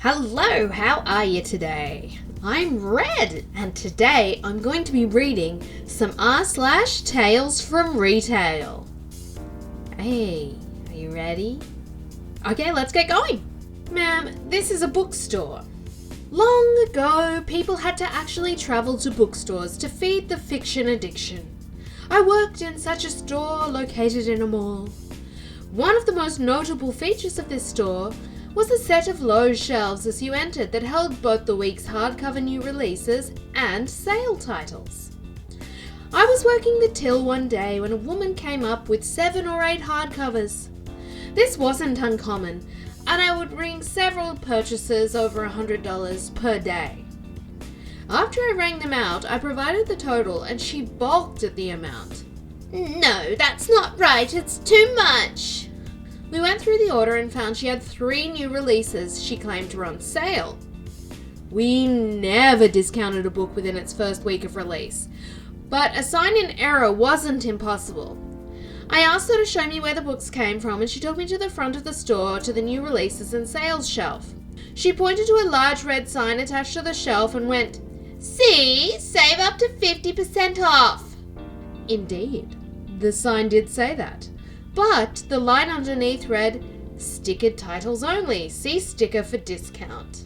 Hello, how are you today? I'm Red, and today I'm going to be reading some r/Tales from Retail. Hey, are you ready? Okay, let's get going. Ma'am, this is a bookstore. Long ago, people had to actually travel to bookstores to feed the fiction addiction. I worked in such a store located in a mall. One of the most notable features of this store was a set of low shelves as you entered that held both the week's hardcover new releases and sale titles. I was working the till one day when a woman came up with 7 or 8 hardcovers. This wasn't uncommon, and I would ring several purchases over $100 per day. After I rang them out, I provided the total and she balked at the amount. "No, that's not right, it's too much." We went through the order and found she had 3 new releases she claimed were on sale. We never discounted a book within its first week of release, but a sign in error wasn't impossible. I asked her to show me where the books came from and she took me to the front of the store to the new releases and sales shelf. She pointed to a large red sign attached to the shelf and went, "See, save up to 50% off." Indeed, the sign did say that. But the line underneath read, "Stickered titles only. See sticker for discount."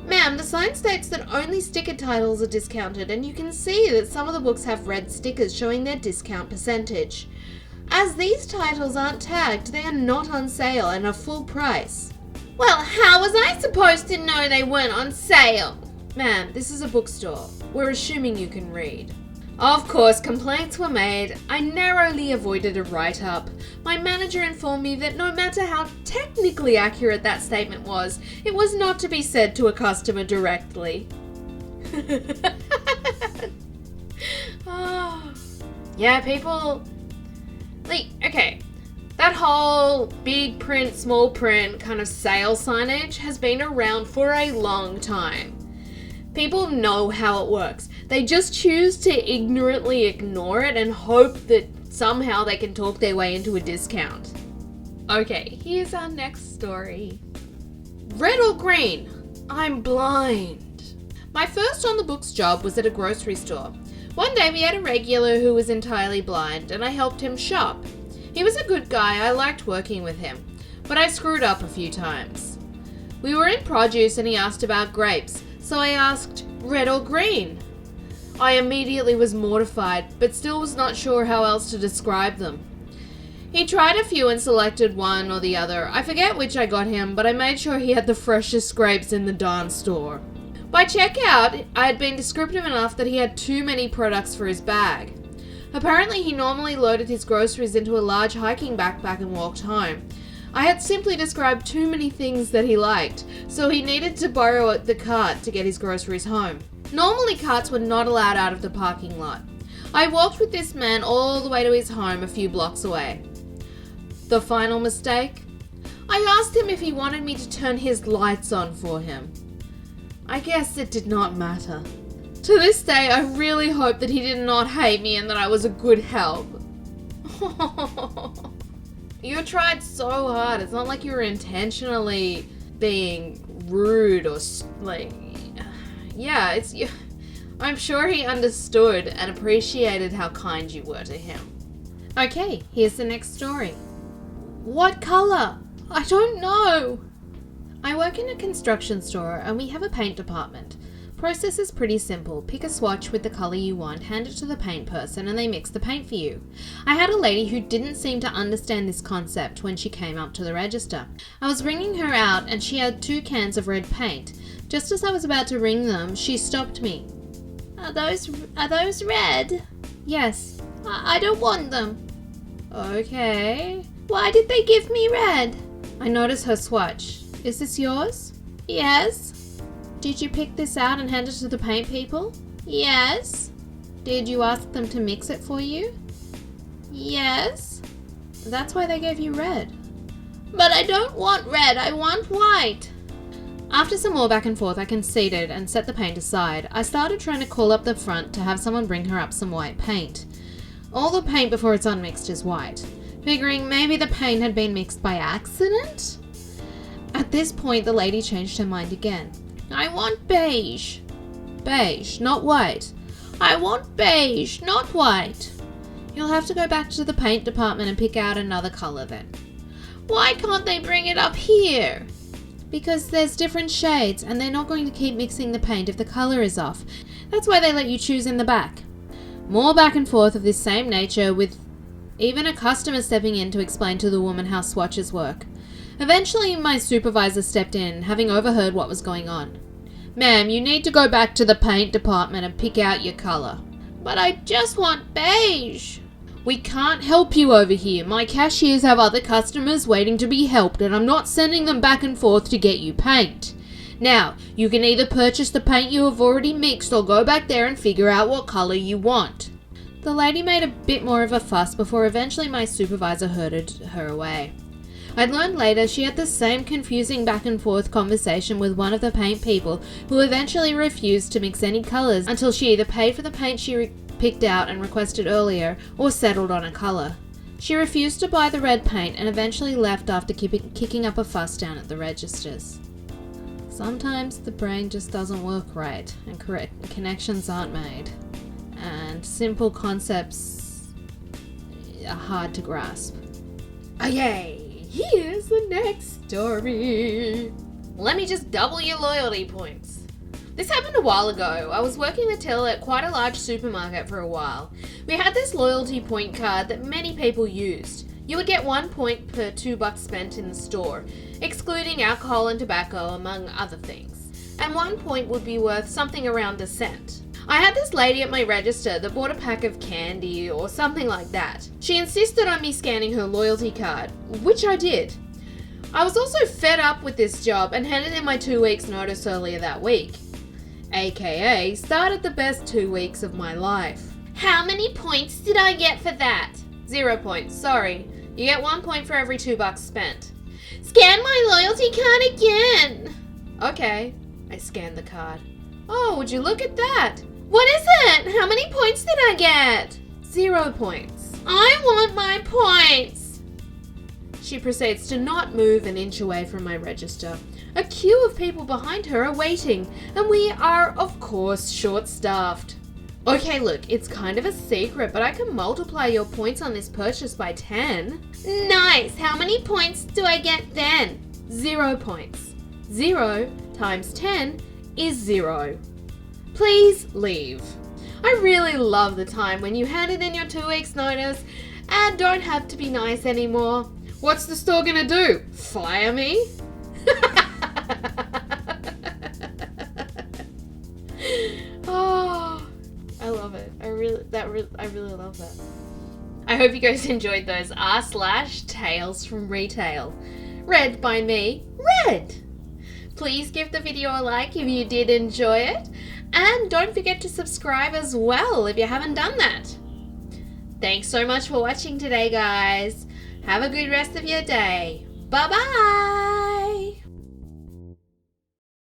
Ma'am, the sign states that only stickered titles are discounted, and you can see that some of the books have red stickers showing their discount percentage. As these titles aren't tagged, they are not on sale and are full price. "Well, how was I supposed to know they weren't on sale?" Ma'am, this is a bookstore. We're assuming you can read. Of course, complaints were made. I narrowly avoided a write-up. My manager informed me that no matter how technically accurate that statement was, it was not to be said to a customer directly. Oh. Yeah, people... okay, that whole big print, small print kind of sale signage has been around for a long time. People know how it works. They just choose to ignorantly ignore it and hope that somehow they can talk their way into a discount. Okay, here's our next story. Red or green? I'm blind. My first on the books job was at a grocery store. One day we had a regular who was entirely blind and I helped him shop. He was a good guy, I liked working with him, but I screwed up a few times. We were in produce and he asked about grapes, so I asked, "Red or green?" I immediately was mortified, but still was not sure how else to describe them. He tried a few and selected one or the other. I forget which I got him, but I made sure he had the freshest grapes in the darn store. By checkout, I had been descriptive enough that he had too many products for his bag. Apparently, he normally loaded his groceries into a large hiking backpack and walked home. I had simply described too many things that he liked, so he needed to borrow the cart to get his groceries home. Normally, carts were not allowed out of the parking lot. I walked with this man all the way to his home a few blocks away. The final mistake? I asked him if he wanted me to turn his lights on for him. I guess it did not matter. To this day, I really hope that he did not hate me and that I was a good help. You tried so hard. It's not like you were intentionally being rude or yeah, I'm sure he understood and appreciated how kind you were to him. Okay, here's the next story. What color? I don't know. I work in a construction store and we have a paint department. Process is pretty simple. Pick a swatch with the color you want, hand it to the paint person, and they mix the paint for you. I had a lady who didn't seem to understand this concept when she came up to the register. I was ringing her out and she had 2 cans of red paint. Just as I was about to ring them, she stopped me. Are those red? Yes. I don't want them. Okay. Why did they give me red? I noticed her swatch. Is this yours? Yes. Did you pick this out and hand it to the paint people? Yes. Did you ask them to mix it for you? Yes. That's why they gave you red. But I don't want red, I want white. After some more back and forth, I conceded and set the paint aside. I started trying to call up the front to have someone bring her up some white paint. All the paint before it's unmixed is white, figuring maybe the paint had been mixed by accident. At At this point, the lady changed her mind again. I want beige. Beige, not white. I want beige, not white. You'll have to go back to the paint department and pick out another colour then. Why can't they bring it up here? Because there's different shades and they're not going to keep mixing the paint if the colour is off. That's why they let you choose in the back. More back and forth of this same nature, with even a customer stepping in to explain to the woman how swatches work. Eventually, my supervisor stepped in, having overheard what was going on. Ma'am, you need to go back to the paint department and pick out your colour. But I just want beige. We can't help you over here. My cashiers have other customers waiting to be helped, and I'm not sending them back and forth to get you paint. Now, you can either purchase the paint you have already mixed or go back there and figure out what colour you want. The lady made a bit more of a fuss before eventually my supervisor herded her away. I'd learned later she had the same confusing back and forth conversation with one of the paint people, who eventually refused to mix any colours until she either paid for the paint she picked out and requested earlier or settled on a colour. She refused to buy the red paint and eventually left after kicking up a fuss down at the registers. Sometimes the brain just doesn't work right and correct connections aren't made, and simple concepts are hard to grasp. Okay, here's the next story. Let me just double your loyalty points. This happened a while ago. I was working the till at quite a large supermarket for a while. We had this loyalty point card that many people used. You would get 1 point per $2 spent in the store, excluding alcohol and tobacco, among other things. And 1 point would be worth something around a cent. I had this lady at my register that bought a pack of candy or something like that. She insisted on me scanning her loyalty card, which I did. I was also fed up with this job and handed in my 2 weeks notice earlier that week. AKA started the best 2 weeks of my life. How many points did I get for that? 0 points, sorry. You get 1 point for every $2 spent. Scan my loyalty card again. Okay, I scanned the card. Oh, would you look at that? What is it? How many points did I get? 0 points. I want my points. She proceeds to not move an inch away from my register. A queue of people behind her are waiting, and we are, of course, short-staffed. Okay, look, it's kind of a secret, but I can multiply your points on this purchase by 10. Nice! How many points do I get then? 0 points. 0 times 10 is 0. Please leave. I really love the time when you handed in your 2 weeks notice and don't have to be nice anymore. What's the store gonna do? Fire me? Oh, I love it. I really love that. I hope you guys enjoyed those r/Tales from Retail. Read by me, Red. Please give the video a like if you did enjoy it. And don't forget to subscribe as well if you haven't done that. Thanks so much for watching today, guys. Have a good rest of your day. Bye-bye.